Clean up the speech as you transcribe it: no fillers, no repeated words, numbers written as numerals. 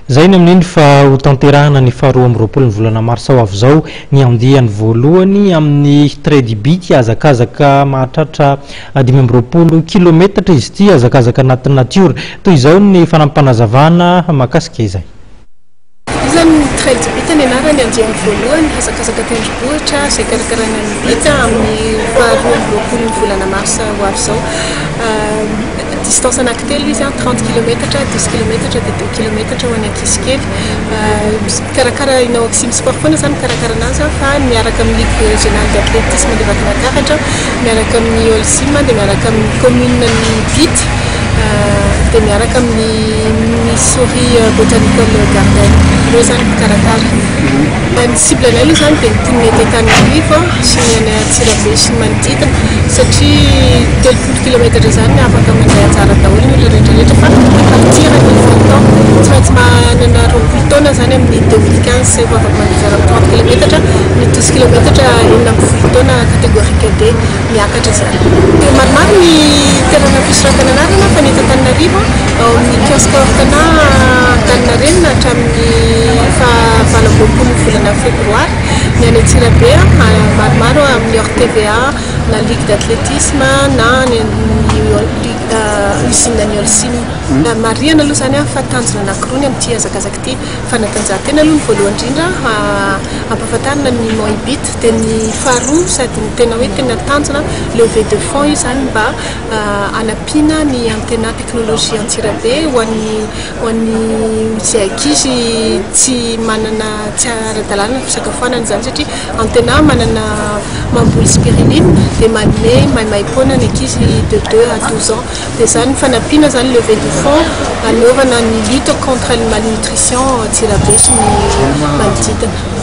Zay ny amin'iny fa ho tanterahana ny faharoa amby roapolo ny volana marsa ho avy zao ny andiany voalohany amin'ny trait du bit azakazaka mahatratra 5 kilometatra izy ity azakazaka anaty natiora toy izao ny fanampanazavana mahakasika izay. Izany trait du bit ny anarany andiany voalohany azakazaka tendrombohitra izay karakarana ny bita amin'ny faharoa amby roapolo ny volana marsa ho avy zao. Distance anankitelo izy 30 km, 10 km dia 2 km ho any Ankisikely. Karakara inao Axime Sport foana zany karakara anazy fa miaraka amin'ny Ligue régionale d'athlétisme de Vakinankaratra, miaraka amin'ny Olsim dia miaraka amin'ny commune ny Bit, dia miaraka amin'ny Souris Botanical Garden. Ireo zany karakara. Ny cible anay aloha zany dia ny Tinety Antananarivo sy ny any Antsirabe sy ny manodidina satria 30 km zany afaka mandeha tsara daholo ny olona rehetrarehetra fa partir ny volontaire tsy maintsy manana 20 taona zany amin'ny 2015 zay vao afaka mandeha 30 km, ny 12 km enina amby 10 taona catégorie D miakatra zany. Dia maromaro ny toerana fisoratana anarana fa ny eto Antananarivo ao amin'ny kiosque ortana Antaninarenina hatramin'ny faha-20 volana febroary, ny any Antsirabe maromaro amin'ny hors TVA na Ligue d'athlétisme na ny usine ny Olsim. Mariana aloha zany fa tanjona anankiroa ny amin'ity azakazaka ity fanatanjahantena aloha ny voalohany indrindra ampahafantarina ny Moibit dia ny faharoa sady ny tena hoe tena tanjona levée de fonds io zany mba anampiana ny antena teknôlôjia Antsirabe ho an'ny izay ankizy tsy manana tsy ara-dalàna fisakafoanana zany satria antena manana mamboly spiruline dia manome maimaim-poana ny ankizy de 2 à 12 ans dia zany fanampiana zany levée de fonds anaovana ny lutte contre la malnutrition Antsirabe sy ny manodidina.